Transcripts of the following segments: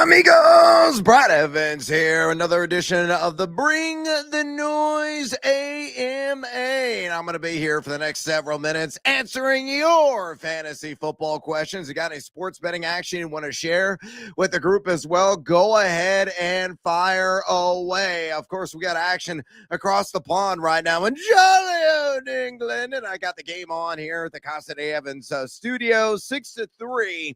Amigos, Brad Evans here, another edition of the Bring the Noise AMA, and I'm going to be here for the next several minutes answering your fantasy football questions. You got any sports betting action you want to share with the group as well? Go ahead and fire away. Of course, we got action across the pond right now in jolly old England, and I got the game on here at the Casa de Evans studio, 6-3.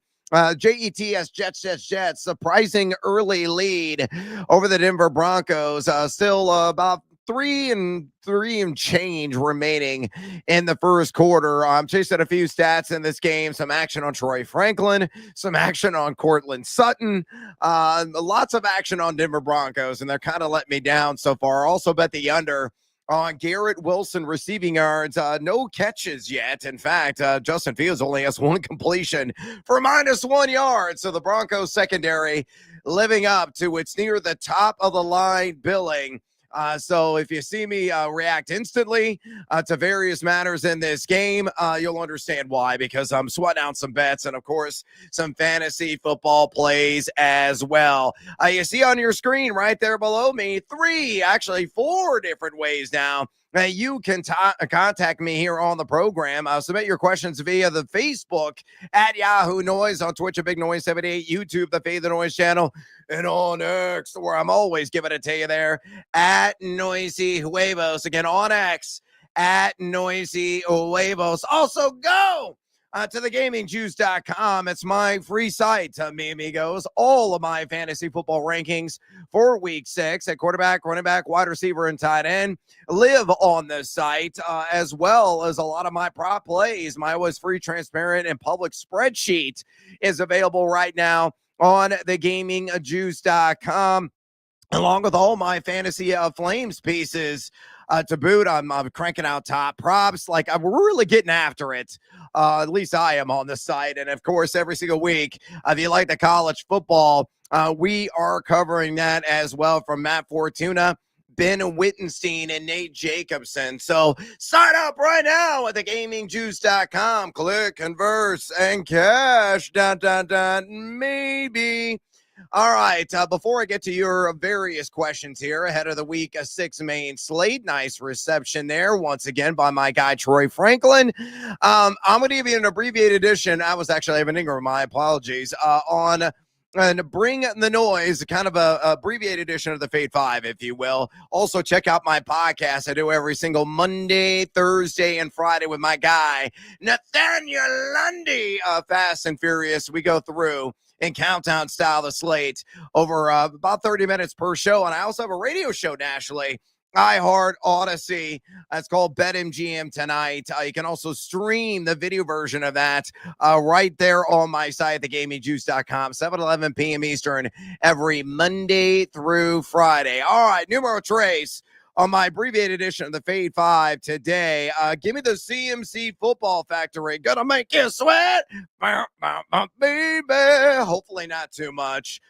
Jets, surprising early lead over the Denver Broncos. Still about 3 and change remaining in the first quarter. I'm chasing a few stats in this game. Some action on Troy Franklin, some action on Cortland Sutton, lots of action on Denver Broncos, and they're kind of letting me down so far. Also bet the under on Garrett Wilson receiving yards. No catches yet. In fact, Justin Fields only has one completion for -1 yard. So the Broncos secondary living up to its near the top of the line billing. So if you see me react instantly to various matters in this game, you'll understand why, because I'm sweating out some bets and, of course, some fantasy football plays as well. You see on your screen right there below me, 4 different ways now you can contact me here on the program. Submit your questions via the Facebook at Yahoo Noise, on Twitch at Big Noise 78, YouTube, the Fade the Noise channel, and on X, where I'm always giving it to you there, at Noisy Huevos. Again, on X, at Noisy Huevos. Also, go to thegamingjuice.com. It's my free site, me amigos. All of my fantasy football rankings for week 6 at quarterback, running back, wide receiver, and tight end live on the site, as well as a lot of my prop plays. My always free, transparent, and public spreadsheet is available right now on thegamingjuice.com, along with all my fantasy flames pieces to boot. I'm cranking out top props. Like, we're really getting after it. At least I am on the site. And of course, every single week, if you like the college football, we are covering that as well, from Matt Fortuna, Ben Wittenstein, and Nate Jacobson. So sign up right now at thegamingjuice.com. Click, converse, and cash. Maybe. All right, before I get to your various questions here ahead of the week 6 main slate, nice reception there once again by my guy Troy Franklin. I'm going to give you an abbreviated edition. I was actually having Ingram, my apologies, on and Bring the Noise, kind of a abbreviated edition of the Fade 5, if you will. Also, check out my podcast. I do every single Monday, Thursday, and Friday with my guy, Nathaniel Lundy, Fast and Furious. We go through in countdown style the slate over about 30 minutes per show. And I also have a radio show nationally, iHeart, Odyssey. It's called BetMGM Tonight. You can also stream the video version of that right there on my site, thegamingjuice.com, 7:11 p.m. Eastern, every Monday through Friday. All right, numero tres on my abbreviated edition of the Fade 5 today. Give me the CMC Football Factory. Gonna make you sweat, baby. Hopefully not too much.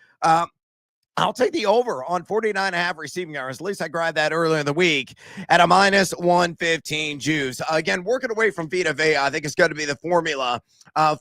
I'll take the over on 49.5 receiving yards. At least I grabbed that earlier in the week at a -115 juice. Again, working away from Vita Vea, I think it's going to be the formula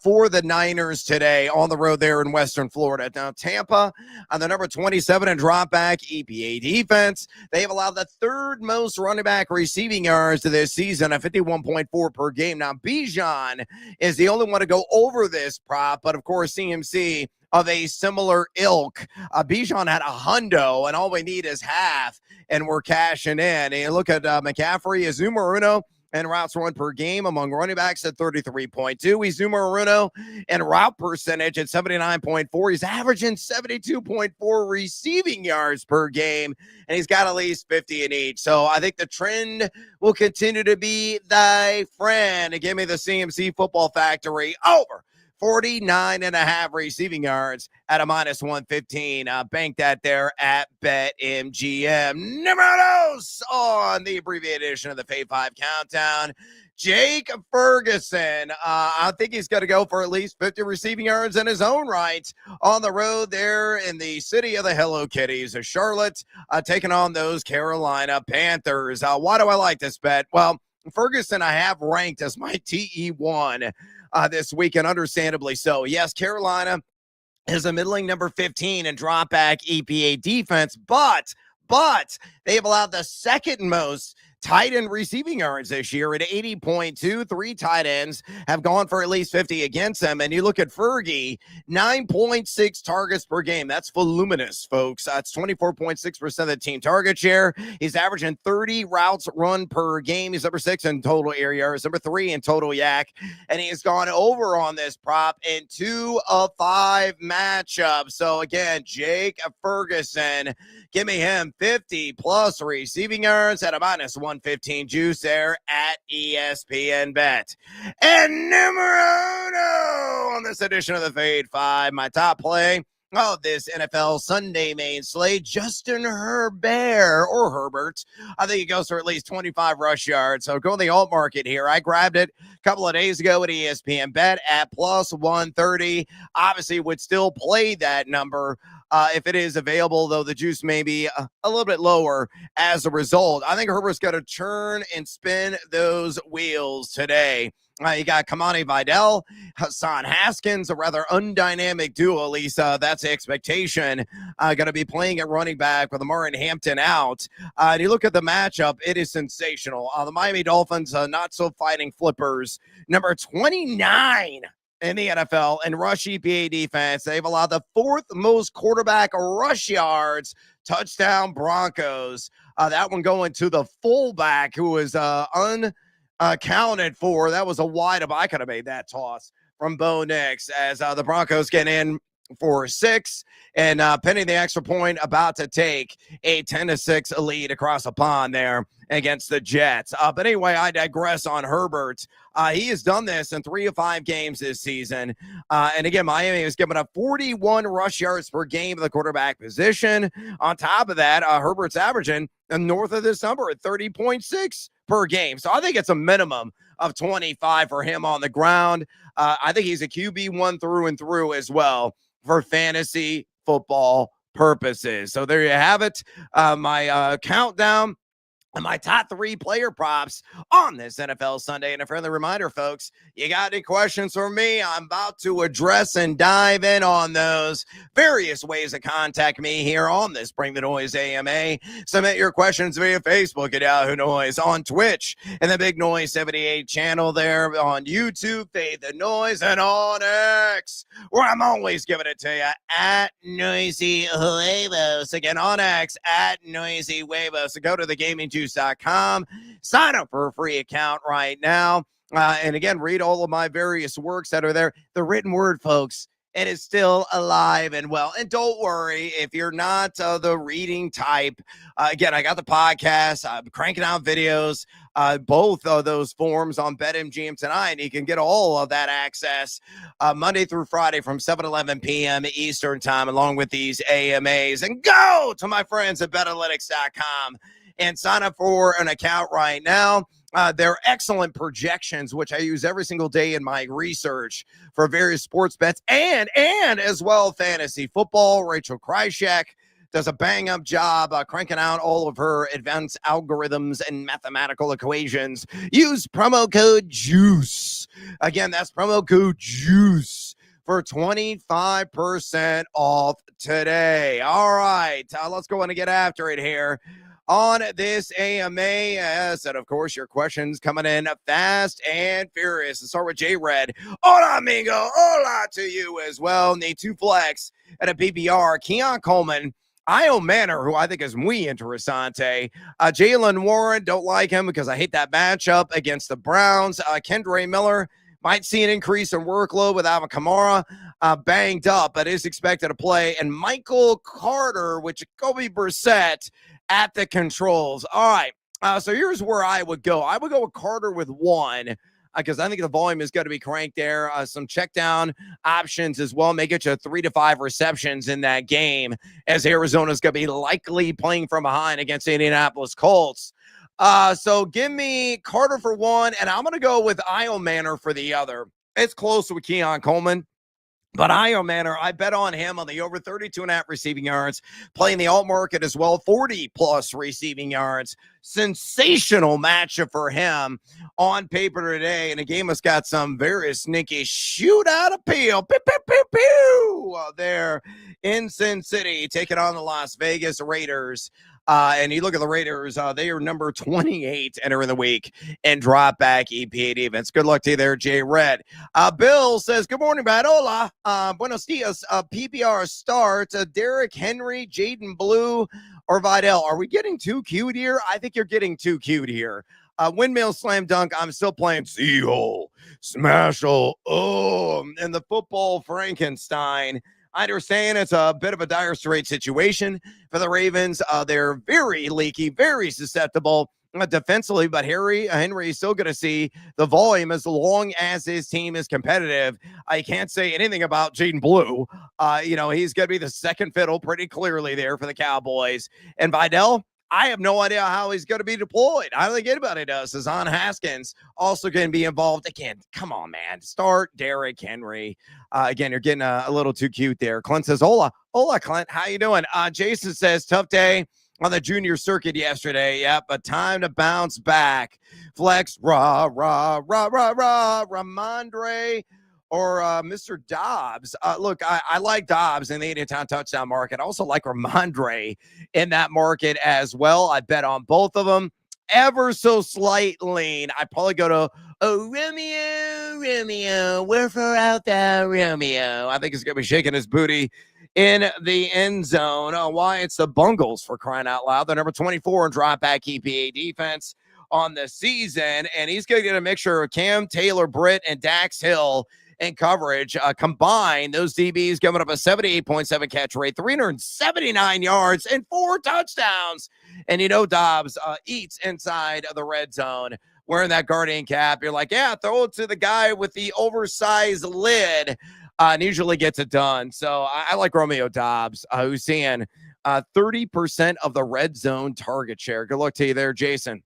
for the Niners today on the road there in Western Florida. Now, Tampa on the number 27 and drop back EPA defense. They have allowed the 3rd most running back receiving yards to this season at 51.4 per game. Now, Bijan is the only one to go over this prop, but of course, CMC of a similar ilk. Bijan had a hundo, and all we need is half, and we're cashing in. And you look at McCaffrey, Azuma Uno, and routes run per game among running backs at 33.2. Izuma Aruno and route percentage at 79.4. He's averaging 72.4 receiving yards per game, and he's got at least 50 in each. So I think the trend will continue to be thy friend. Give me the CMC Football Factory over 49.5 receiving yards at a -115. Bank that there at BetMGM. Números on the abbreviated edition of the Fade 5 Countdown. Jake Ferguson. I think he's going to go for at least 50 receiving yards in his own right on the road there in the city of the Hello Kitties of Charlotte, taking on those Carolina Panthers. Why do I like this bet? Well, Ferguson I have ranked as my TE1 this week, and understandably so. Yes, Carolina is a middling number 15 in drop back EPA defense, but they've allowed the second most tight end receiving yards this year at 80.2. Three tight ends have gone for at least 50 against them. And you look at Fergie, 9.6 targets per game. That's voluminous, folks. That's 24.6% of the team target share. He's averaging 30 routes run per game. He's number 6 in total air yards, number 3 in total yak. And he has gone over on this prop in 2 of 5 matchups. So again, Jake Ferguson, give me him 50 plus receiving yards at a minus 115 juice there at ESPN Bet. And numero uno on this edition of the Fade 5, my top play of this NFL Sunday main slate, Justin Herbert or Herbert. I think he goes for at least 25 rush yards. So go in the alt market here. I grabbed it a couple of days ago at ESPN Bet at plus 130. Obviously would still play that number if it is available, though the juice may be a little bit lower as a result. I think Herbert's got to turn and spin those wheels today. You got Kamani Vidal, Hassan Haskins, a rather undynamic duo, at least that's the expectation. Going to be playing at running back with Amari Hampton out. And you look at the matchup, it is sensational. The Miami Dolphins, not so fighting flippers, number 29 in the NFL in rush EPA defense. They've allowed the 4th most quarterback rush yards. Touchdown Broncos. That one going to the fullback who is unaccounted for. That was a wide up. I could have made that toss from Bo Nix as the Broncos get in for 6 and pending the extra point, about to take a 10-6 lead across the pond there against the Jets. But anyway, I digress on Herbert. He has done this in 3 of 5 games this season. And again, Miami has given up 41 rush yards per game in the quarterback position. On top of that, Herbert's averaging north of this number at 30.6 per game. So I think it's a minimum of 25 for him on the ground. I think he's a QB1 through and through as well for fantasy football purposes. So there you have it. My countdown and my top 3 player props on this NFL Sunday. And a friendly reminder, folks, you got any questions for me? I'm about to address and dive in on those. Various ways to contact me here on this Bring the Noise AMA. Submit your questions via Facebook at Yahoo Noise, on Twitch and the Big Noise 78 channel there, on YouTube, Fade the Noise, and on X, where I'm always giving it to you at Noisy Huevos. Again, on X at Noisy Huevos. So go to the GamingJuice.com, sign up for a free account right now. And again, read all of my various works that are there. The written word, folks, it is still alive and well. And don't worry if you're not the reading type. Again, I got the podcast. I'm cranking out videos, both of those forms on BetMGM tonight. You can get all of that access Monday through Friday from 7-11 p.m. Eastern time, along with these AMAs. And go to my friends at Betalytics.com and sign up for an account right now. They're excellent projections, which I use every single day in my research for various sports bets and as well fantasy football. Rachel Krychek does a bang-up job cranking out all of her advanced algorithms and mathematical equations. Use promo code JUICE. Again, that's promo code JUICE for 25% off today. All right, let's go on and get after it here on this AMA. Yes, and of course, your questions coming in fast and furious. Let's start with J-Red. Hola, amigo. Hola to you as well. Need 2 flex at a PPR. Keon Coleman, Io Manor, who I think is muy interesante. Jalen Warren, don't like him because I hate that matchup against the Browns. Kendre Miller might see an increase in workload with Alvin Kamara banged up, but is expected to play. And Michael Carter, with Jacoby Brissett at the controls. All right. So here's where I would go. I would go with Carter with 1 because I think the volume is going to be cranked there. Some check down options as well. May get you 3 to 5 receptions in that game, as Arizona's going to be likely playing from behind against the Indianapolis Colts. So give me Carter for 1, and I'm going to go with Io Manor for the other. It's close with Keon Coleman. But I bet on him on the over 32.5 receiving yards, playing the alt market as well, 40 plus receiving yards. Sensational matchup for him on paper today. And a game that's got some very sneaky shootout appeal. Pew, pew, pew, pew, there in Sin City, taking on the Las Vegas Raiders. And you look at the Raiders, they are number 28 entering the week and drop back EPA defense. Good luck to you there, Jay Red. Bill says, good morning, Brad. Hola. Buenos dias. PPR start. Derrick Henry, Jaden Blue, or Vidal. Are we getting too cute here? I think you're getting too cute here. Windmill slam dunk. I'm still playing Seahole, Smashel, and the football Frankenstein. I understand it's a bit of a dire straight situation for the Ravens. They're very leaky, very susceptible defensively, but Henry is still going to see the volume as long as his team is competitive. I can't say anything about Jaden Blue. He's going to be the second fiddle pretty clearly there for the Cowboys. And Vidal, I have no idea how he's going to be deployed. I don't think anybody does. Azan Haskins also going to be involved. Again, come on, man. Start Derrick Henry. Again, you're getting a little too cute there. Clint says, hola, Clint. How you doing? Jason says, tough day on the junior circuit yesterday. Yep, but time to bounce back. Flex, Ramondre, or Mr. Dobbs. Look, I like Dobbs in the anytime touchdown market. I also like Ramondre in that market as well. I bet on both of them. Ever so slight lean. I probably go to Romeo, wherefore out there, Romeo. I think he's going to be shaking his booty in the end zone. Oh, why? It's the Bungles, for crying out loud. They're number 24 in drop back EPA defense on the season. And he's going to get a mixture of Cam, Taylor, Britt, and Dax Hill in coverage. Combined, those DBs giving up a 78.7 catch rate, 379 yards, and 4 touchdowns. And Dobbs eats inside of the red zone wearing that Guardian cap. You're like, yeah, throw it to the guy with the oversized lid. And usually gets it done. So I like Romeo Dobbs, who's seeing 30% of the red zone target share. Good luck to you there, Jason.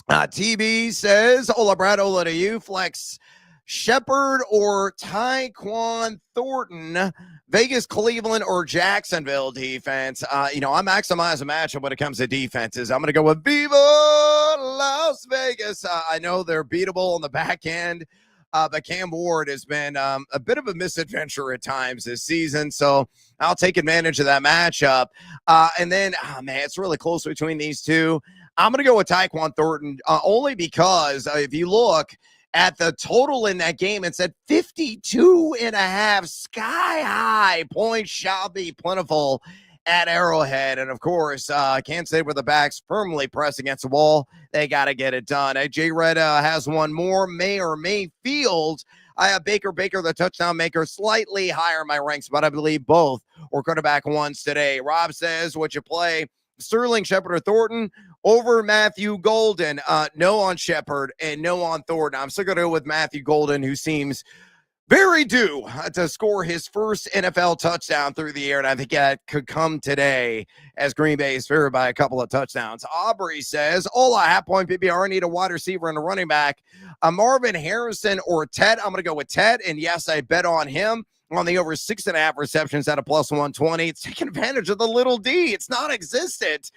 TB says, hola, Brad, hola to you. Flex Shepard or Tyquan Thornton, Vegas, Cleveland, or Jacksonville defense. I maximize a matchup when it comes to defenses. I'm going to go with Viva Las Vegas. I know they're beatable on the back end. But Cam Ward has been a bit of a misadventure at times this season, so I'll take advantage of that matchup. And then, it's really close between these two. I'm going to go with Tyquan Thornton only because if you look at the total in that game, it's at 52.5, sky high. Points shall be plentiful at Arrowhead. And of course, Kansas State with the backs firmly pressed against the wall. They got to get it done. J Red has one more. Mayfield. I have Baker, the touchdown maker, slightly higher in my ranks, but I believe both were quarterback ones today. Rob says, would you play Sterling, Shepard, or Thornton over Matthew Golden? No on Shepard and no on Thornton. I'm still going to go with Matthew Golden, who seems very due to score his first NFL touchdown through the air, and I think that could come today as Green Bay is favored by a couple of touchdowns. Aubrey says, hola, half-point PPR, need a wide receiver and a running back. Marvin Harrison or Ted? I'm going to go with Ted, and yes, I bet on him on the over 6.5 receptions at a plus 120. It's taking advantage of the little D. It's non-existent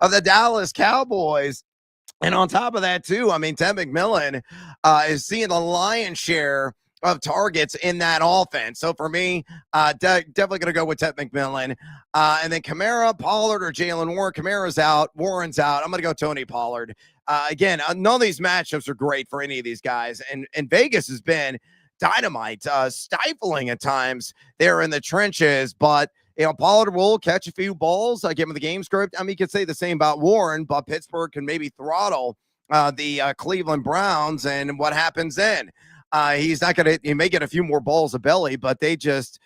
of the Dallas Cowboys. And on top of that, too, Ted McMillan is seeing the lion's share of targets in that offense. So for me, definitely going to go with Ted McMillan. And then Kamara, Pollard, or Jalen Warren. Kamara's out. Warren's out. I'm going to go Tony Pollard. Again, none of these matchups are great for any of these guys. And Vegas has been dynamite, stifling at times there in the trenches. But, Pollard will catch a few balls. Give him the game script. You could say the same about Warren, but Pittsburgh can maybe throttle the Cleveland Browns. And what happens then? He's not going to, he may get a few more balls of belly, but they just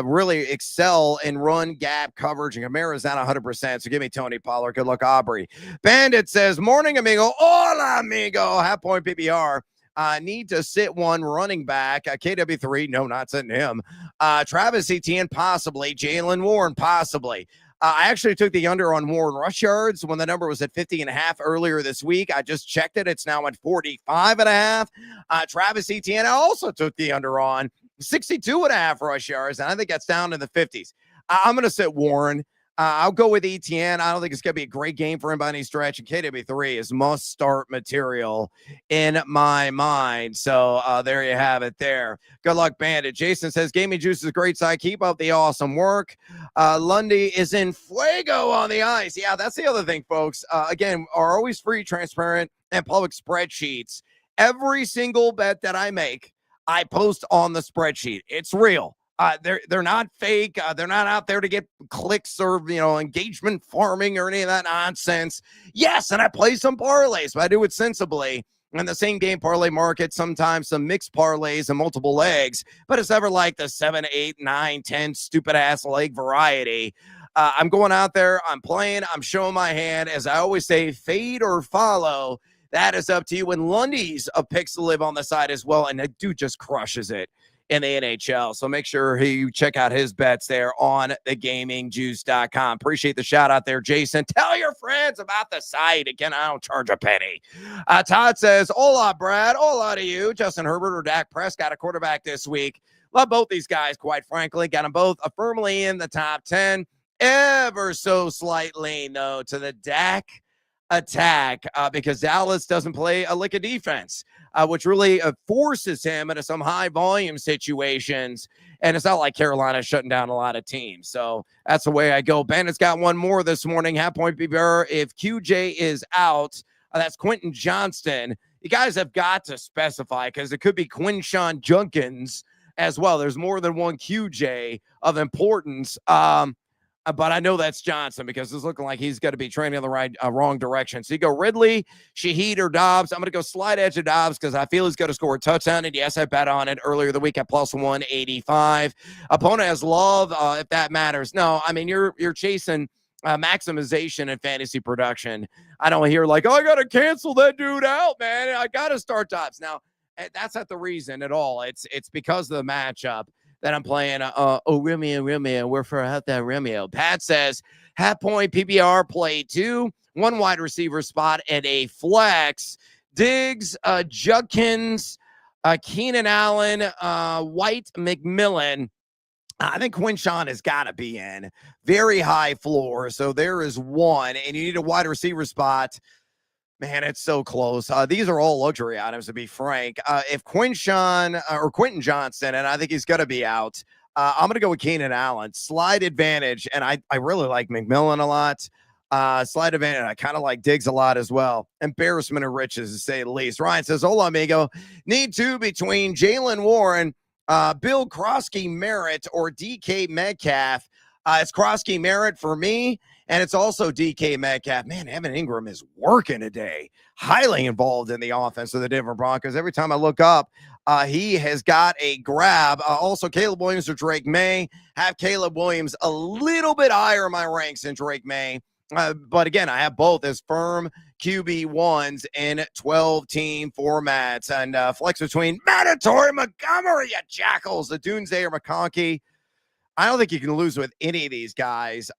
really excel in run gap coverage. And Kamara's not 100%. So give me Tony Pollard. Good luck, Aubrey. Bandit says, morning, amigo. Hola, amigo. Half point PPR. Need to sit one running back. KW3. No, not sitting him. Travis Etienne, possibly. Jalen Warren, possibly. I actually took the under on Warren rush yards when the number was at 50.5 earlier this week. I just checked it. It's now at 45.5. Travis Etienne, I also took the under on. 62.5 rush yards, and I think that's down in the 50s. I'm going to sit Warren. I'll go with ETN. I don't think it's going to be a great game for him by any stretch. And KW3 is must-start material in my mind. So there you have it there. Good luck, Bandit. Jason says, Gaming Juice is a great side. Keep up the awesome work. Lundy is in fuego on the ice. Yeah, that's the other thing, folks. Again, are always free, transparent, and public spreadsheets. Every single bet that I make, I post on the spreadsheet. It's real. They're not fake. They're not out there to get clicks or engagement farming or any of that nonsense. Yes, and I play some parlays, but I do it sensibly. In the same game parlay market, sometimes some mixed parlays and multiple legs, but it's never like the 7, 8, 9, 10 stupid ass leg variety. I'm going out there. I'm playing. I'm showing my hand. As I always say, fade or follow. That is up to you. And Lundy's picks to live on the side as well. And that dude just crushes it in the NHL. So make sure you check out his bets there on thegamingjuice.com. Appreciate the shout out there, Jason. Tell your friends about the site. Again, I don't charge a penny. Todd says, hola, Brad. Hola to you. Justin Herbert or Dak Prescott, a quarterback this week. Love both these guys, quite frankly. Got them both firmly in the top 10. Ever so slightly, though, to the Dak attack because Dallas doesn't play a lick of defense, which really forces him into some high volume situations. And it's not like Carolina's shutting down a lot of teams. So that's the way I go. Bandit's got one more this morning. Half point PBR. If QJ is out, that's Quentin Johnston. You guys have got to specify because it could be Quinshawn Junkins as well. There's more than one QJ of importance. But I know that's Johnson because it's looking like he's going to be training in the wrong direction. So you go Ridley, Shaheed, or Dobbs. I'm going to go slide edge of Dobbs because I feel he's going to score a touchdown. And yes, I bet on it earlier the week at plus 185. Opponent has Love, if that matters. No, I mean, you're chasing maximization and fantasy production. I don't hear like, oh, I got to cancel that dude out, man. I got to start Dobbs. Now, that's not the reason at all. It's because of the matchup that I'm playing. Romeo, we're for half that Romeo. Pat says, half point PPR play 2, 1 wide receiver spot, and a flex. Diggs, Judkins, Keenan Allen, White, McMillan. I think Quinshawn has got to be in. Very high floor. So there is one, and you need a wide receiver spot. Man, it's so close. These are all luxury items, to be frank. If Quinshawn or Quentin Johnston, and I think he's going to be out, I'm going to go with Keenan Allen. Slide advantage, and I really like McMillan a lot. Slide advantage, I kind of like Diggs a lot as well. Embarrassment of riches, to say the least. Ryan says, hola, amigo. Need to between Jalen Warren, Bill Krosky Merritt, or DK Metcalf. It's Krosky Merritt for me. And it's also DK Metcalf. Man, Evan Ingram is working today. Highly involved in the offense of the Denver Broncos. Every time I look up, he has got a grab. Also, Caleb Williams or Drake May. Have Caleb Williams a little bit higher in my ranks than Drake May. But again, I have both as firm QB1s in 12-team formats. And flex between Mandatory Montgomery, you jackals, the Doomsday or McConkey. I don't think you can lose with any of these guys.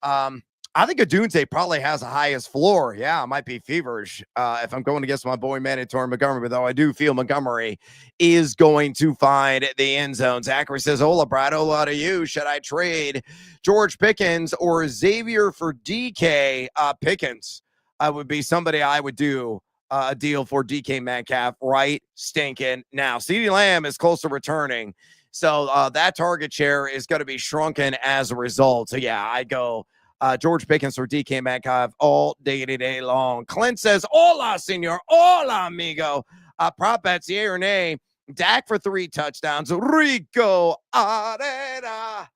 I think Adunze probably has the highest floor. Yeah, I might be feverish if I'm going against my boy Mandatory Montgomery, but though I do feel Montgomery is going to find the end zone. Zachary says, hola, Brad, hola to you. Should I trade George Pickens or Xavier for DK? Pickens would be somebody I would do a deal for. DK Metcalf right stinking now. CeeDee Lamb is close to returning, so that target share is going to be shrunken as a result. So, yeah, I'd go George Pickens or DK Metcalf all day long. Clint says, hola, senor. Hola, amigo. Prop bets, yay or nay. Dak for 3 touchdowns. Rico Arena.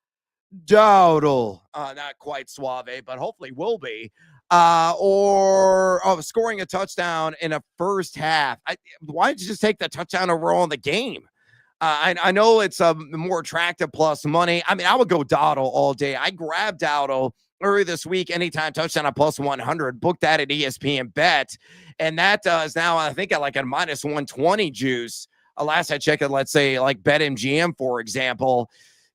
Dowdle. Not quite suave, but hopefully will be. Or scoring a touchdown in a first half. Why did you just take the touchdown overall in the game? I know it's a more attractive plus money. I mean, I would go Dowdle all day. I grabbed Dowdle earlier this week, anytime touchdown at plus 100, booked that at ESPN Bet. And that is now, I think, at like a minus 120 juice. Last I checked it, let's say like BetMGM, for example.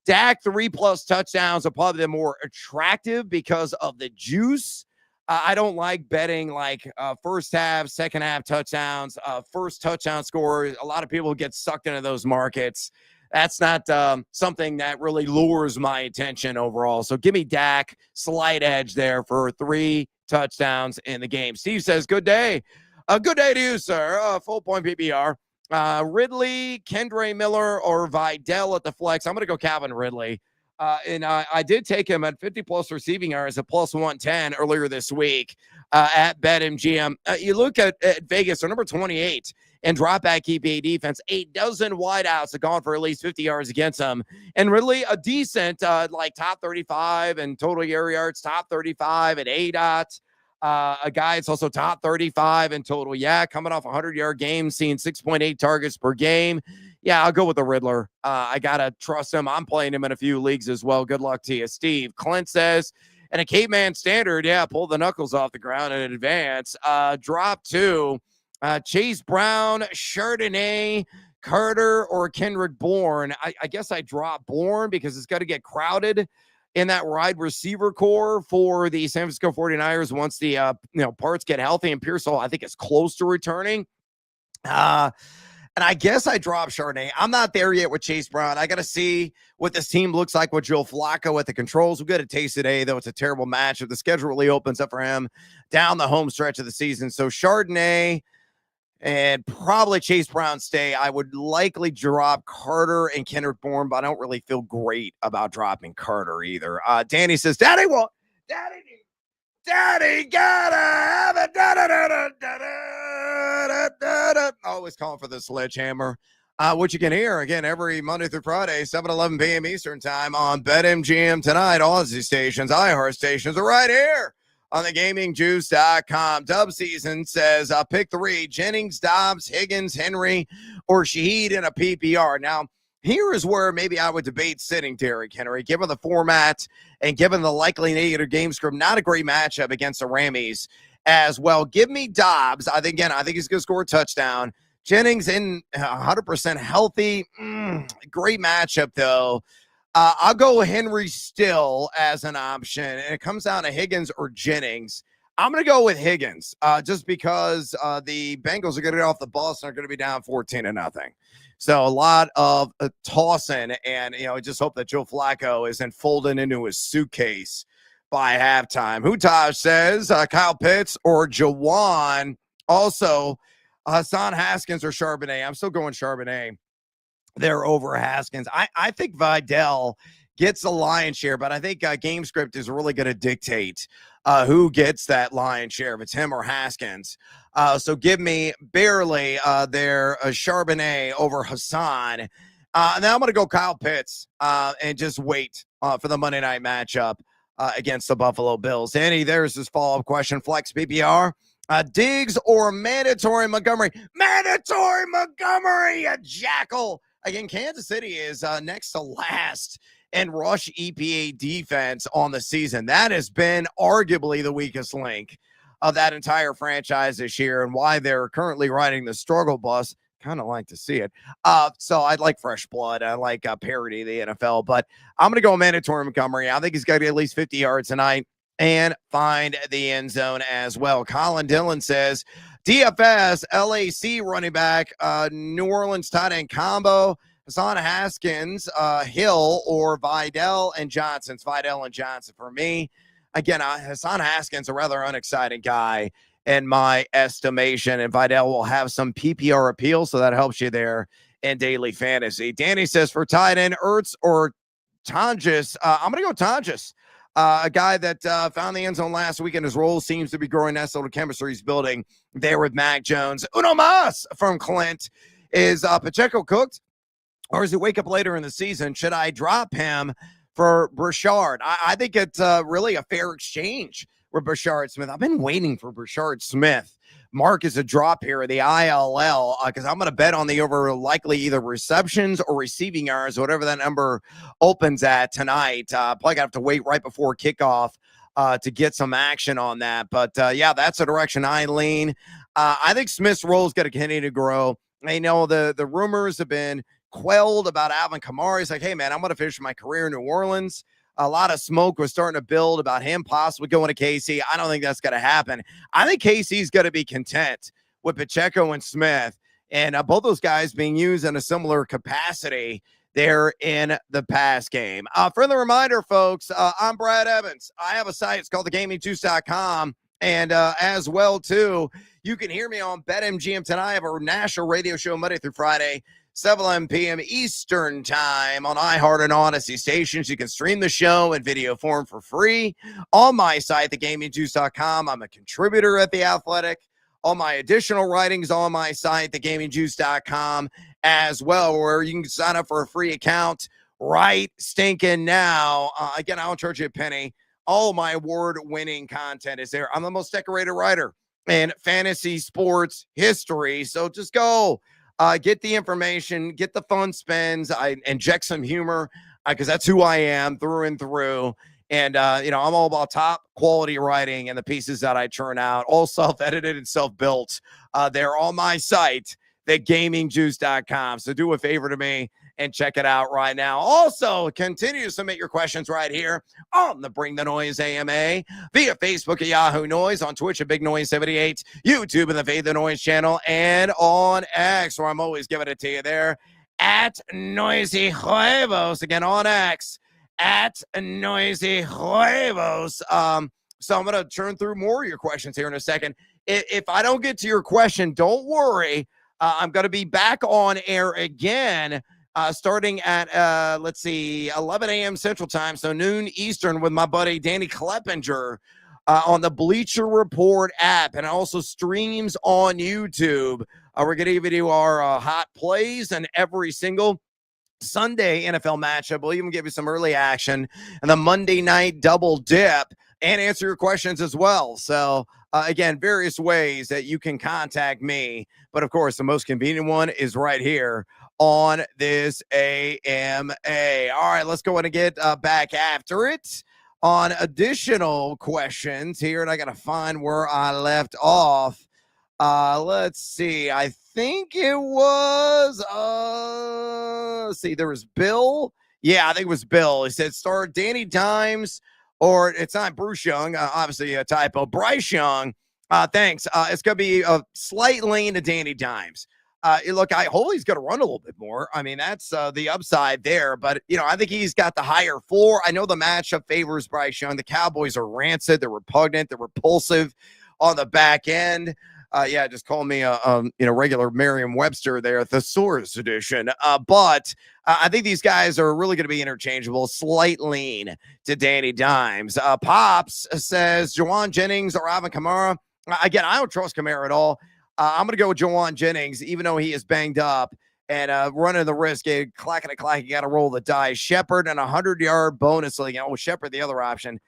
Dak 3+ touchdowns are probably the more attractive because of the juice. I don't like betting like first half, second half touchdowns, first touchdown score. A lot of people get sucked into those markets. that's not something that really lures my attention overall. So give me Dak, slight edge there for 3 touchdowns in the game. Steve says, good day. Good day to you, sir. Full point PPR. Ridley, Kendre Miller, or Vidal at the flex. I'm going to go Calvin Ridley. And I did take him at 50 plus receiving yards at plus 110 earlier this week at BetMGM. You look at Vegas, they're number 28 and drop back EPA defense. 8 dozen wideouts have gone for at least 50 yards against them. And really a decent, like top 35 and total air yards, top 35 at ADOT. A guy that's also top 35 in total. Yeah, coming off a 100-yard game, seeing 6.8 targets per game. Yeah, I'll go with the Riddler. I got to trust him. I'm playing him in a few leagues as well. Good luck to you, Steve. Clint says, and a caveman standard, yeah, pull the knuckles off the ground in advance. Drop 2. Chase Brown, Chardonnay, Carter, or Kendrick Bourne. I guess I drop Bourne because it's got to get crowded in that wide receiver core for the San Francisco 49ers once the parts get healthy, and Pearsall, I think, is close to returning. And I guess I drop Chardonnay. I'm not there yet with Chase Brown. I got to see what this team looks like with Joe Flacco at the controls. We'll get a taste today, though. It's a terrible matchup. The schedule really opens up for him down the home stretch of the season. So Chardonnay and probably Chase Brown stay. I would likely drop Carter and Kendrick Bourne, but I don't really feel great about dropping Carter either. Danny says, Daddy gotta have it. Always calling for the sledgehammer. Which you can hear again every Monday through Friday, 7-11 p.m. Eastern time on BetMGM tonight. All of these stations, iHeart stations, are right here on the GamingJuice.com. Dub Season says, pick 3, Jennings, Dobbs, Higgins, Henry, or Shaheed in a PPR. Now, here is where maybe I would debate sitting Derrick Henry, given the format and given the likely negative game script. Not a great matchup against the Rammies as well. Give me Dobbs. I think he's going to score a touchdown. Jennings in 100% healthy. Great matchup, though. I'll go Henry still as an option, and it comes down to Higgins or Jennings. I'm going to go with Higgins just because the Bengals are going to get off the bus and are going to be down 14-0. So a lot of tossing, and just hope that Joe Flacco isn't folding into his suitcase by halftime. Hutaj says Kyle Pitts or Jawan. Also, Hassan Haskins or Charbonnet. I'm still going Charbonnet. They're over Haskins. I think Vidal gets the lion's share, but I think game script is really going to dictate who gets that lion's share, if it's him or Haskins. So give me barely their Charbonnet over Hassan. And then I'm going to go Kyle Pitts and just wait for the Monday night matchup against the Buffalo Bills. Andy, there's this follow-up question. Flex PPR. Diggs or mandatory Montgomery? Mandatory Montgomery, you jackal. Again, Kansas City is next to last in rush EPA defense on the season. That has been arguably the weakest link of that entire franchise this year, and why they're currently riding the struggle bus. Kind of like to see it. So I'd like fresh blood. I like parity of the NFL, but I'm going to go mandatory Montgomery. I think he's got to get at least 50 yards tonight and find the end zone as well. Colin Dillon says, DFS, LAC running back, New Orleans tight end combo, Hassan Haskins, Hill, or Vidal and Johnson. It's Vidal and Johnson for me. Again, Hassan Haskins, a rather unexciting guy in my estimation, and Vidal will have some PPR appeal, so that helps you there in daily fantasy. Danny says, for tight end, Ertz or Tonjes, I'm going to go Tonjes. A guy that found the end zone last week, and his role seems to be growing. That sort of chemistry he's building there with Mac Jones. Uno mas from Clint. Is Pacheco cooked, or does he wake up later in the season? Should I drop him for Brashard? I think it's really a fair exchange with Brashard Smith. I've been waiting for Brashard Smith. Mark is a drop here at the ILL because I'm going to bet on the over likely either receptions or receiving yards, whatever that number opens at tonight. Probably going to have to wait right before kickoff to get some action on that. But, yeah, that's the direction I lean. I think Smith's role is going to continue to grow. I know the rumors have been quelled about Alvin Kamara. He's like, hey, man, I'm going to finish my career in New Orleans. A lot of smoke was starting to build about him possibly going to KC. I don't think that's going to happen. I think KC's going to be content with Pacheco and Smith, and both those guys being used in a similar capacity there in the pass game. Friendly reminder, folks, I'm Brad Evans. I have a site. It's called thegamingjuice.com. And as well, too, you can hear me on BetMGM tonight. I have a national radio show Monday through Friday, 7 p.m. Eastern time on iHeart and Odyssey stations. You can stream the show in video form for free on my site, thegamingjuice.com. I'm a contributor at The Athletic. All my additional writings on my site, thegamingjuice.com, as well, where you can sign up for a free account right stinking now. Again, I don't charge you a penny. All my award-winning content is there. I'm the most decorated writer in fantasy sports history. So just go get the information, get the fun spins. I inject some humor because that's who I am through and through. And, I'm all about top quality writing and the pieces that I churn out, all self-edited and self-built. They're on my site, thegamingjuice.com. So do a favor to me and check it out right now. Also, continue to submit your questions right here on the Bring the Noise AMA via Facebook at Yahoo Noise, on Twitch at Big Noise 78, YouTube and the Fade the Noise channel, and on X, where I'm always giving it to you there at Noisy Huevos. Again, on X at Noisy Huevos. So I'm going to turn through more of your questions here in a second. If I don't get to your question, don't worry. I'm going to be back on air again starting at, 11 a.m. Central Time, so noon Eastern, with my buddy Danny Kleppinger on the Bleacher Report app, and also streams on YouTube. We're going to give you our hot plays and every single Sunday NFL matchup. We'll even give you some early action and the Monday night double dip and answer your questions as well. So, again, various ways that you can contact me. But, of course, the most convenient one is right here on this AMA. All right, let's go ahead and get back after it on additional questions here. And I got to find where I left off. Let's see. I think it was, let's see, there was Bill. Yeah, I think it was Bill. He said, start Danny Dimes, or it's not Bruce Young, obviously a typo. Bryce Young. Thanks. It's going to be a slight lane to Danny Dimes. Look, I hope he's going to run a little bit more. I mean, that's the upside there. But, I think he's got the higher floor. I know the matchup favors Bryce Young. The Cowboys are rancid. They're repugnant. They're repulsive on the back end. Just call me a regular Merriam-Webster there, thesaurus edition. But I think these guys are really going to be interchangeable. Slight lean to Danny Dimes. Pops says Juwan Jennings or Alvin Kamara. Again, I don't trust Kamara at all. I'm going to go with Juwan Jennings, even though he is banged up and running the risk. Clacking a clack, you got to roll the dice. Shepard and 100-yard bonus league. Shepard, the other option.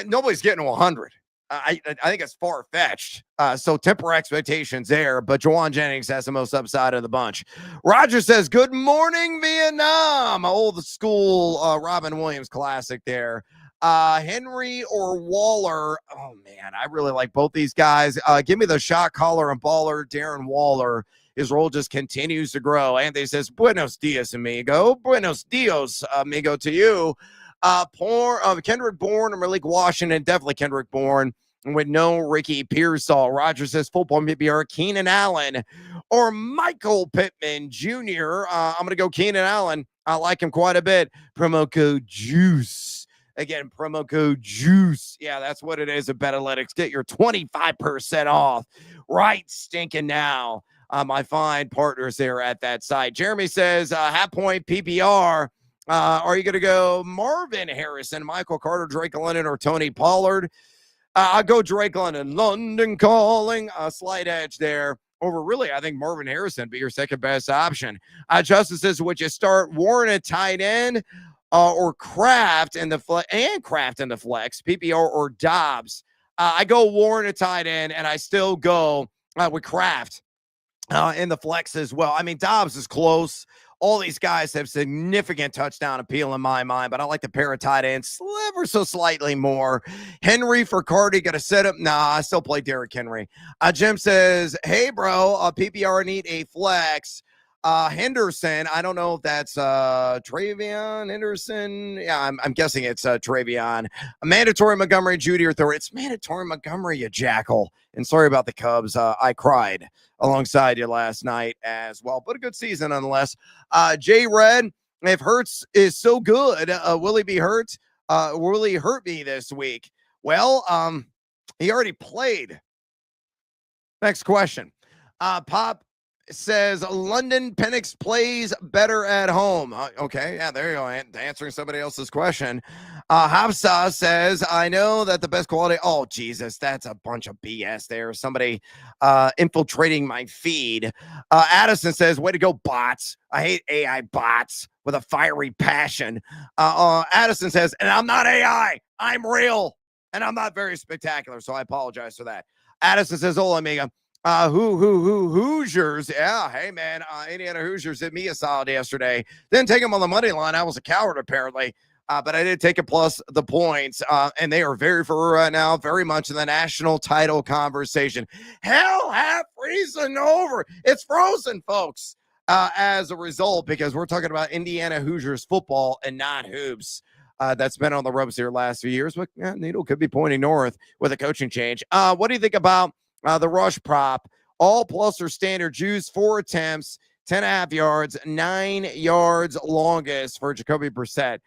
Nobody's getting 100. I think it's far-fetched. So temper expectations there, but Juwan Jennings has the most upside of the bunch. Roger says, good morning, Vietnam. Old school Robin Williams classic there. Henry or Waller. Oh, man, I really like both these guys. Give me the shot caller and baller, Darren Waller. His role just continues to grow. Anthony says, buenos dias, amigo. Buenos dias, amigo, to you. Kendrick Bourne and Malik Washington, definitely Kendrick Bourne, with no Ricky Pearsall. Roger says football PPR, Keenan Allen or Michael Pittman Jr. I'm going to go Keenan Allen. I like him quite a bit. Promo code JUICE. Again, promo code JUICE. Yeah, that's what it is at Betalytics. Get your 25% off right stinking now. My fine partners there at that site. Jeremy says, half point PPR. Are you going to go Marvin Harrison, Michael Carter, Drake London, or Tony Pollard? I'll go Drake London. London calling. A slight edge there. Over really, I think Marvin Harrison be your second best option. Justin says, would you start Warren at tight end or Kraft in the flex, PPR or Dobbs? I go Warren at tight end, and I still go with Kraft in the flex as well. I mean, Dobbs is close. All these guys have significant touchdown appeal in my mind, but I like the pair of tight ends ever so slightly more. Henry for Cardi, got to set up. Nah, I still play Derrick Henry. Jim says, hey, bro, PPR need a flex. Henderson, I don't know if that's Travion Henderson. Yeah, I'm guessing it's Travion. Mandatory Montgomery, Judy, or Thor. It's mandatory Montgomery, you jackal. And sorry about the Cubs. I cried alongside you last night as well, but a good season nonetheless. Jay Red, If Hurts is so good, will he be hurt? Will he hurt me this week? Well, he already played. Next question. Pop says London Penix plays better at home. Okay, yeah, there you go. Answering somebody else's question. Hafsa says, I know that the best quality. Oh, Jesus, that's a bunch of BS there. Somebody infiltrating my feed. Addison says, way to go, bots. I hate AI bots with a fiery passion. Addison says, and I'm not AI. I'm real. And I'm not very spectacular, so I apologize for that. Addison says, "Hola, amiga. Hoosiers. Yeah, hey, man. Indiana Hoosiers did me a solid yesterday. Didn't take them on the money line. I was a coward, apparently. But I did take it plus the points. And they are very, for right now, very much in the national title conversation. Hell hath freezing over. It's frozen, folks, as a result, because we're talking about Indiana Hoosiers football and not hoops. That's been on the ropes here last few years, but needle could be pointing north with a coaching change. What do you think about the rush prop? All plus or standard juice, 4 attempts, 10.5 yards, 9 yards longest for Jacoby Brissett.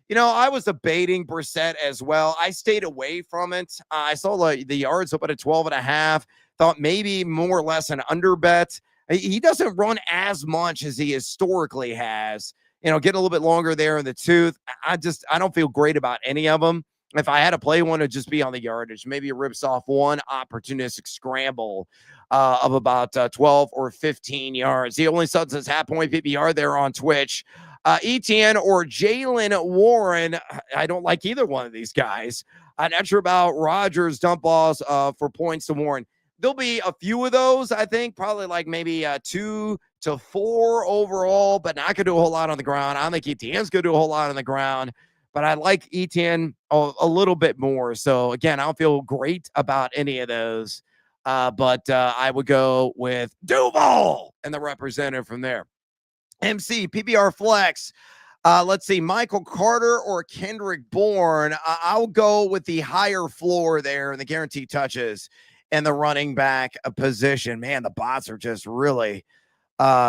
You know, I was debating Brissett as well. I stayed away from it. I saw the yards up at 12.5. Thought maybe more or less an under bet. He doesn't run as much as he historically has. You know, getting a little bit longer there in the tooth. I don't feel great about any of them. If I had to play one, it'd just be on the yardage. Maybe it rips off one opportunistic scramble of about 12 or 15 yards. The only subs is half point PPR there on Twitch. ETN or Jalen Warren. I don't like either one of these guys. I'm not sure about Rodgers dump balls for points to Warren. There'll be a few of those, I think, probably like maybe 2 to 4 overall, but not going to do a whole lot on the ground. I don't think ETN's going to do a whole lot on the ground, but I like ETN a little bit more. So, again, I don't feel great about any of those, but I would go with Duval and the representative from there. MC, PPR Flex. Let's see, Michael Carter or Kendrick Bourne. I'll go with the higher floor there and the guaranteed touches and the running back position. Man, the bots are just really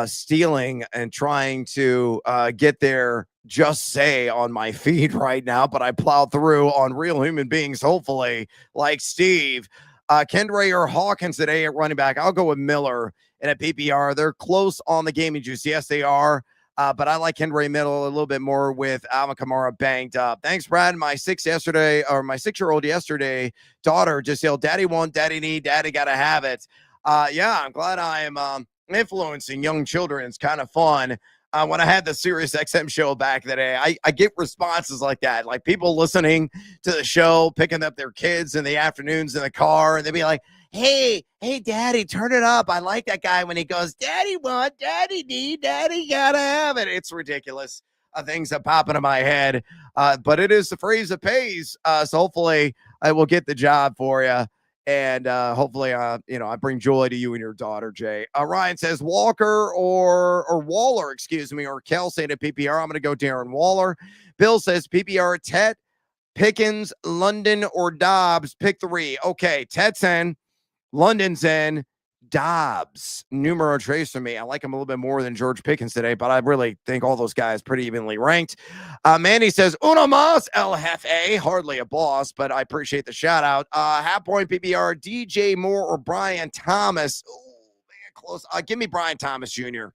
stealing and trying to get their just say on my feed right now, but I plowed through on real human beings, hopefully, like Steve. Kendray or Hawkins today at running back. I'll go with Miller and at PPR. They're close on the gaming juice. Yes, they are. But I like Kendray Middle a little bit more with Alvin Kamara banged up. Thanks, Brad. My 6-year-old yesterday daughter just yelled, Daddy want, Daddy need, Daddy got to have it. Yeah, I'm glad I am influencing young children. It's kind of fun. When I had the Sirius XM show back in the day, I get responses like that, like people listening to the show, picking up their kids in the afternoons in the car, and they'd be like, hey, Daddy, turn it up. I like that guy when he goes, Daddy want, Daddy need, Daddy gotta have it. It's ridiculous. Things that pop into my head, but it is the phrase that pays. So hopefully I will get the job for you. And hopefully, I bring joy to you and your daughter, Jay. Ryan says Walker or Waller, or Kelsey to PPR. I'm going to go Darren Waller. Bill says PPR, Tet, Pickens, London, or Dobbs. Pick 3. Okay, Tet's in, London's in, Dobbs. Numero trace for me. I like him a little bit more than George Pickens today, but I really think all those guys pretty evenly ranked. Mandy says, Uno mas, El Jefe. Hardly a boss, but I appreciate the shout out. Half point PPR, DJ Moore or Brian Thomas. Oh, man, close. Give me Brian Thomas Jr.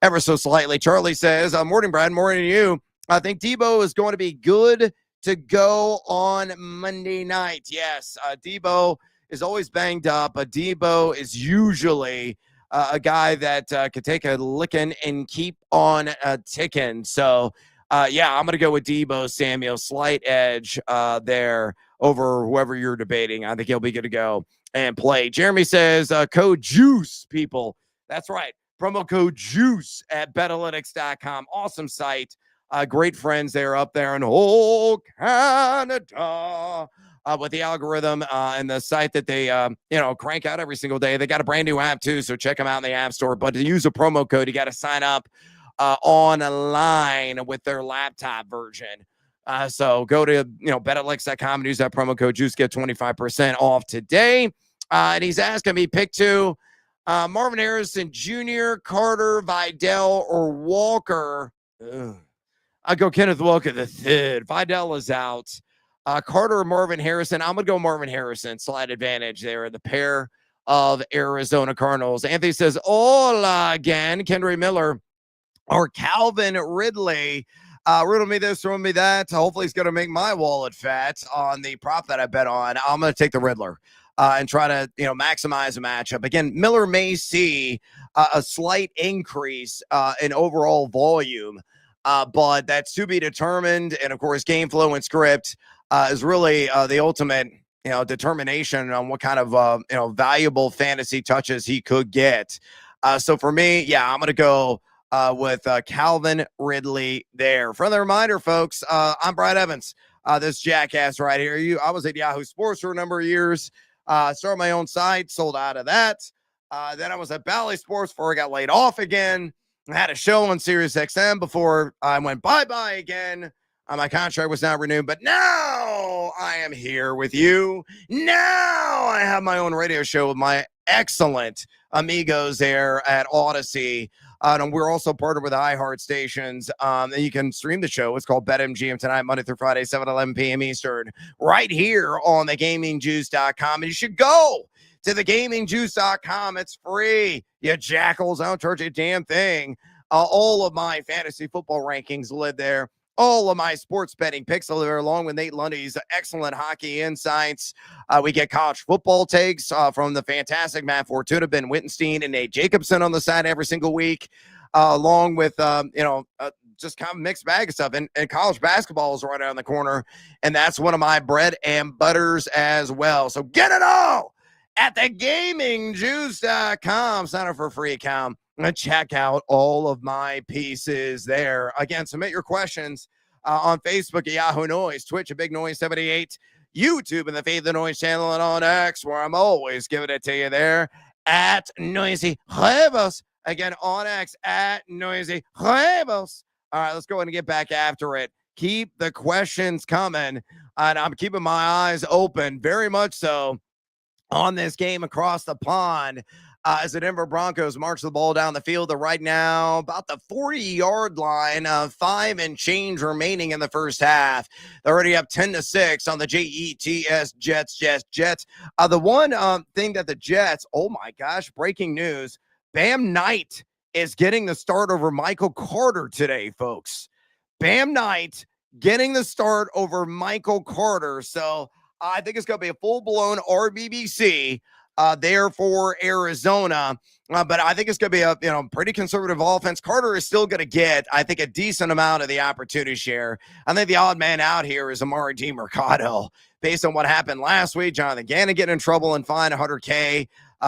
ever so slightly. Charlie says, morning, Brad. Morning to you. I think Debo is going to be good to go on Monday night. Yes, Debo is always banged up. Debo is usually a guy that could take a licking and keep on ticking. So, yeah, I'm going to go with Debo Samuel. Slight edge there over whoever you're debating. I think he'll be good to go and play. Jeremy says code JUICE, people. That's right. Promo code JUICE at betalytics.com. Awesome site. Great friends there up there in Canada. With the algorithm and the site that they, crank out every single day. They got a brand new app too, so check them out in the App Store. But to use a promo code, you got to sign up online with their laptop version. So go to, betalytics.com and use that promo code JUICE, get 25% off today. And he's asking me pick 2, Marvin Harrison Jr., Carter, Vidal, or Walker. Ugh. I go Kenneth Walker the third. Vidal is out. Carter or Marvin Harrison. I'm going to go Marvin Harrison. Slight advantage there. The pair of Arizona Cardinals. Anthony says, hola again. Kendry Miller or Calvin Ridley. Riddle me this, riddle me that. Hopefully he's going to make my wallet fat on the prop that I bet on. I'm going to take the Riddler and try to, maximize a matchup. Again, Miller may see a slight increase in overall volume, but that's to be determined. And of course, game flow and script is really the ultimate, determination on what kind of, valuable fantasy touches he could get. So for me, yeah, I'm going to go with Calvin Ridley there. Friendly reminder, folks, I'm Brad Evans. This jackass right here. I was at Yahoo Sports for a number of years. Started my own site, sold out of that. Then I was at Bally Sports before I got laid off again. I had a show on Sirius XM before I went bye-bye again. My contract was not renewed, but now I am here with you. Now I have my own radio show with my excellent amigos there at Odyssey. And we're also partnered with iHeart stations. And you can stream the show. It's called BetMGM tonight, Monday through Friday, 7-11 p.m. Eastern, right here on thegamingjuice.com. And you should go to thegamingjuice.com. It's free. You jackals. I don't charge you a damn thing. All of my fantasy football rankings live there. All of my sports betting picks are there, along with Nate Lundy's excellent hockey insights. We get college football takes from the fantastic Matt Fortuna, Ben Wittenstein, and Nate Jacobson on the side every single week, along with, just kind of mixed bag of stuff. And college basketball is right around the corner, and that's one of my bread and butters as well. So get it all at thegamingjuice.com. Sign up for a free account. Check out all of my pieces there. Again, submit your questions on Facebook at Yahoo Noise, Twitch at Big Noise 78, YouTube and the Faith of the Noise channel, and on X, where I'm always giving it to you there at Noisy Huevos. Again, on X at Noisy Huevos. All right, let's go ahead and get back after it. Keep the questions coming, and I'm keeping my eyes open, very much so, on this game across the pond. As the Denver Broncos march the ball down the field, they're right now about the 40-yard line, 5 and change remaining in the first half. They're already up 10-6 on the Jets, Jets. The one thing that the Jets, oh my gosh, breaking news, Bam Knight is getting the start over Michael Carter today, folks. Bam Knight getting the start over Michael Carter. So I think it's going to be a full-blown RBBC there for Arizona. But I think it's going to be a pretty conservative offense. Carter is still going to get, I think, a decent amount of the opportunity share. I think the odd man out here is Amari DiMercado. Based on what happened last week, Jonathan Gannon getting in trouble and fined $100K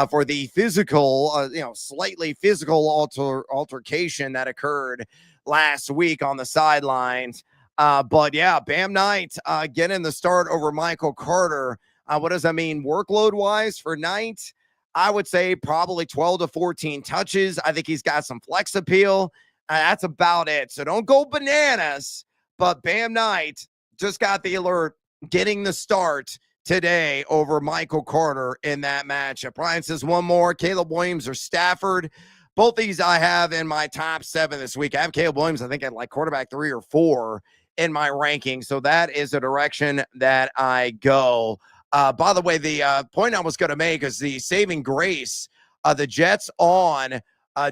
for the physical, slightly physical altercation that occurred last week on the sidelines. But yeah, Bam Knight getting the start over Michael Carter. What does that mean workload-wise for Knight? I would say probably 12 to 14 touches. I think he's got some flex appeal. That's about it. So don't go bananas. But Bam Knight just got the alert, getting the start today over Michael Carter in that matchup. Brian says one more, Caleb Williams or Stafford. Both these I have in my top 7 this week. I have Caleb Williams, I think, at like quarterback 3 or 4 in my ranking. So that is the direction that I go. By the way, the point I was going to make is the saving grace of the Jets on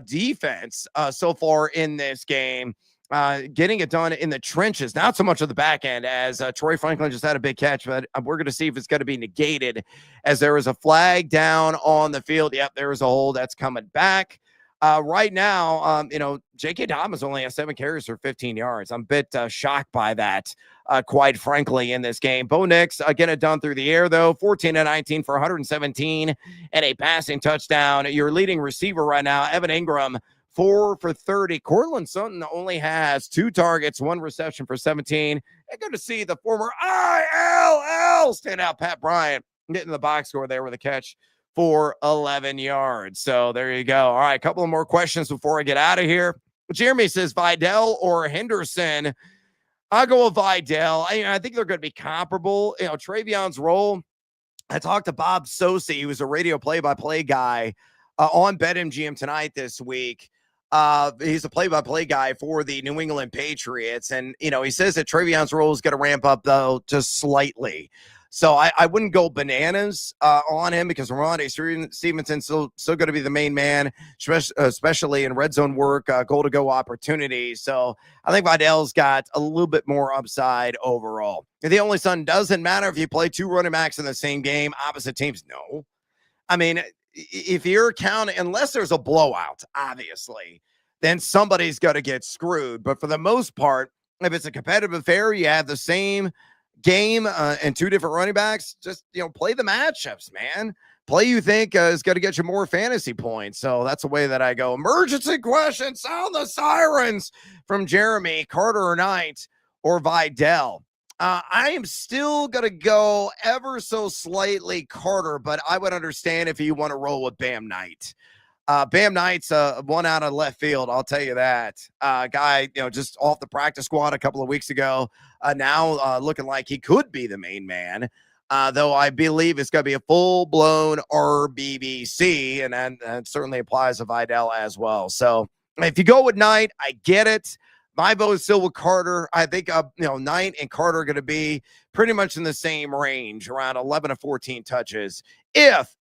defense so far in this game, getting it done in the trenches, not so much of the back end, as Troy Franklin just had a big catch, but we're going to see if it's going to be negated as there is a flag down on the field. Yep, there is a hold that's coming back. Right now, J.K. Dobbins only has 7 carries for 15 yards. I'm a bit shocked by that, quite frankly, in this game. Bo Nix getting it done through the air, though, 14-19 for 117 and a passing touchdown. Your leading receiver right now, Evan Ingram, 4 for 30. Cortland Sutton only has 2 targets, 1 reception for 17. And good to see the former ILL standout Pat Bryant getting the box score there with a catch for 11 yards. So there you go. All right, a couple of more questions before I get out of here. Jeremy says Vidal or Henderson. I'll go with Vidal. I think they're going to be comparable. Travion's role. I talked to Bob Sosi, who was a radio play-by-play guy on BetMGM tonight this week. He's a play-by-play guy for the New England Patriots, and he says that Trevion's role is going to ramp up though just slightly. So I wouldn't go bananas on him because Ramondre Stevenson's still going to be the main man, especially in red zone work, goal-to-go opportunities. So I think Vidal's got a little bit more upside overall. The only son doesn't matter if you play two running backs in the same game, opposite teams. No. I mean, if you're counting, unless there's a blowout, obviously, then somebody's going to get screwed. But for the most part, if it's a competitive affair, you have the same game and two different running backs, just, play the matchups, man. Play you think is going to get you more fantasy points. So that's the way that I go. Emergency question, sound the sirens from Jeremy, Carter or Knight or Vidal. I am still going to go ever so slightly Carter, but I would understand if you want to roll with Bam Knight. Bam Knight's one out of left field, I'll tell you that. Guy, just off the practice squad a couple of weeks ago, now looking like he could be the main man, though I believe it's going to be a full-blown RBBC, and that certainly applies to Vidal as well. So if you go with Knight, I get it. My vote is still with Carter. I think, Knight and Carter are going to be pretty much in the same range, around 11 to 14 touches, if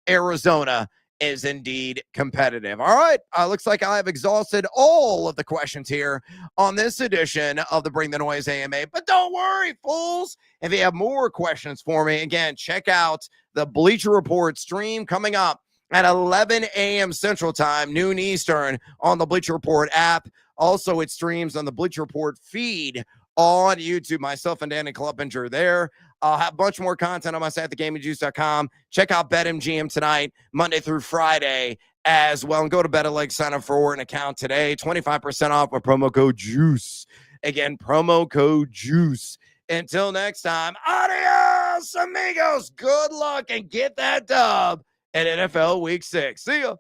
Arizona is indeed competitive. All right. Looks like I have exhausted all of the questions here on this edition of the Bring the Noise AMA. But don't worry, fools. If you have more questions for me, again, check out the Bleacher Report stream coming up at 11 a.m. Central Time, noon Eastern, on the Bleacher Report app. Also, it streams on the Bleacher Report feed on YouTube. Myself and Danny Kluppinger there. I'll have a bunch more content on my site, thegamingjuice.com. Check out BetMGM tonight, Monday through Friday as well. And go to BetterLeg, sign up for an account today. 25% off with promo code JUICE. Again, promo code JUICE. Until next time, adios, amigos. Good luck and get that dub at NFL Week 6. See ya.